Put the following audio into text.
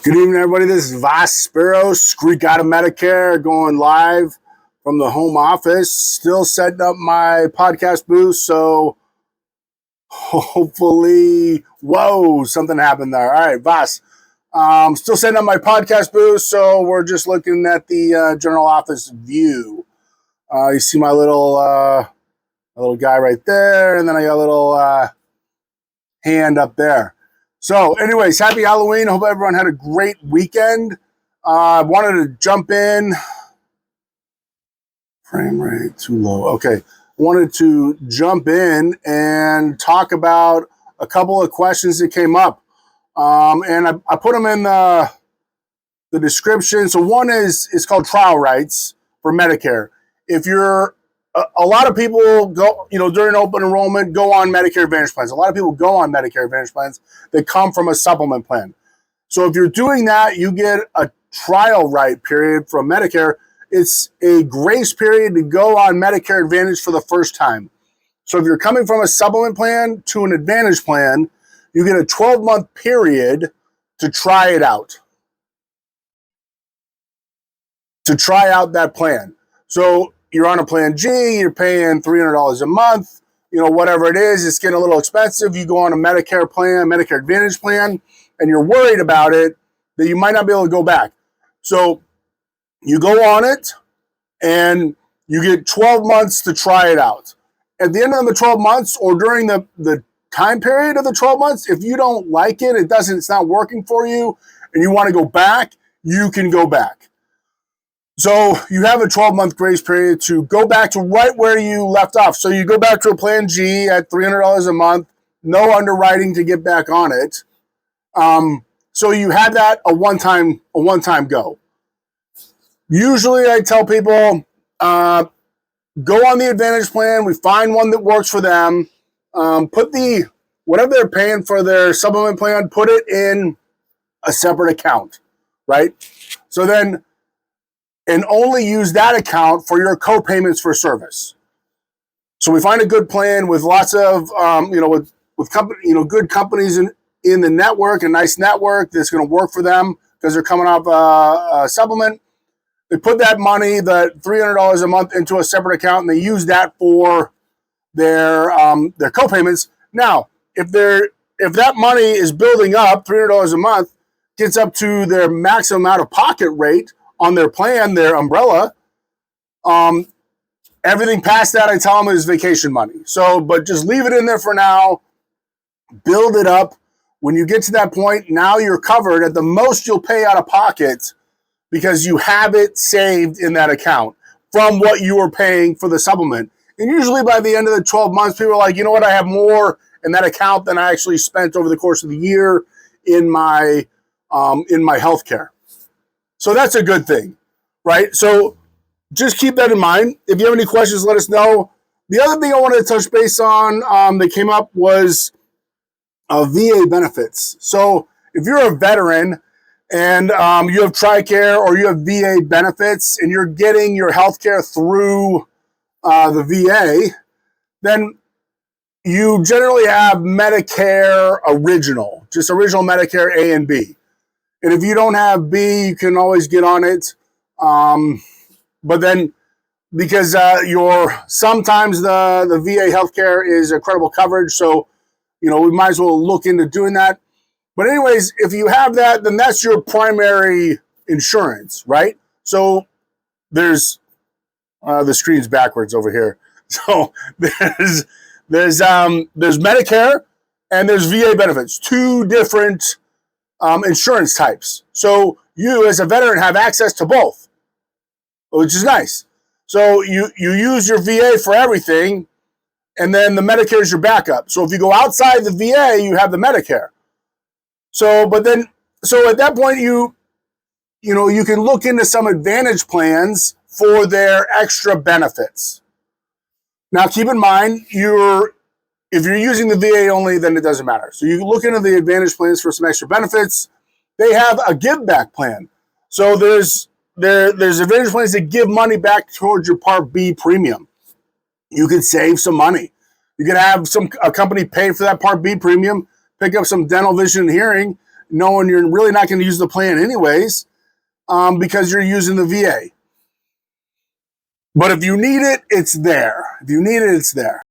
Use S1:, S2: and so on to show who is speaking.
S1: Good evening, everybody. This is Voss, Spiros, Squeak out of Medicare, going live from the home office. Still setting up my podcast booth, so hopefully, whoa, something happened there. All right, Voss. Still setting up my podcast booth, so we're just looking at the general office view. You see my little guy right there, and then I got a little hand up there. So anyways, happy Halloween. Hope everyone had a great weekend. I wanted to jump in. Frame rate too low. Okay. Wanted to jump in and talk about a couple of questions that came up. And I put them in the description. So one is called trial rights for Medicare. If you're a lot of people go, during open enrollment, go on Medicare Advantage plans. A lot of people go on Medicare Advantage plans that come from a supplement plan. So if you're doing that, you get a trial right period from Medicare. It's a grace period to go on Medicare Advantage for the first time. So if you're coming from a supplement plan to an Advantage plan, you get a 12-month period to try it out. To try out that plan. So you're on a plan G, you're paying $300 a month, whatever it is, it's getting a little expensive. You go on a Medicare plan, Medicare Advantage plan, and you're worried about it, that you might not be able to go back. So you go on it, and you get 12 months to try it out. At the end of the 12 months, or during the time period of the 12 months, if you don't like it, it's not working for you, and you want to go back, you can go back. So you have a 12-month grace period to go back to right where you left off. So you go back to a plan G at $300 a month, no underwriting to get back on it. So you had that a one-time go. Usually I tell people, go on the Advantage plan. We find one that works for them. Put whatever they're paying for their supplement plan, put it in a separate account, right? So then, and only use that account for your co-payments for service. So we find a good plan with lots of, with company, good companies in the network, a nice network that's going to work for them because they're coming off a supplement. They put that money, the $300 a month, into a separate account, and they use that for their co-payments. Now, if that money is building up, $300 a month gets up to their maximum out of pocket rate on their plan, their umbrella, everything past that, I tell them, is vacation money. So, but just leave it in there for now. Build it up. When you get to that point, now you're covered. At the most, you'll pay out of pocket because you have it saved in that account from what you were paying for the supplement. And usually by the end of the 12 months, people are like, you know what, I have more in that account than I actually spent over the course of the year in my healthcare. So that's a good thing, right? So just keep that in mind. If you have any questions, let us know. The other thing I wanted to touch base on that came up was VA benefits. So if you're a veteran and you have TRICARE or you have VA benefits and you're getting your healthcare through the VA, then you generally have Medicare Original, just original Medicare A and B. And if you don't have B, you can always get on it. But then, because sometimes the VA healthcare is a credible coverage, so we might as well look into doing that. But anyways, if you have that, then that's your primary insurance, right? So there's the screen's backwards over here. So there's Medicare and there's VA benefits, two different insurance types. So you, as a veteran, have access to both, which is nice. So you use your VA for everything, and then the Medicare is your backup. So if you go outside the VA, you have the Medicare. So at that point, you can look into some Advantage plans for their extra benefits. Now, keep in mind, if you're using the VA only, then it doesn't matter. So you look into the Advantage plans for some extra benefits. They have a give back plan. So there's Advantage plans that give money back towards your Part B premium. You could save some money. You could have a company pay for that Part B premium, pick up some dental, vision, and hearing, knowing you're really not going to use the plan anyways, because you're using the VA. But if you need it, it's there. If you need it, it's there.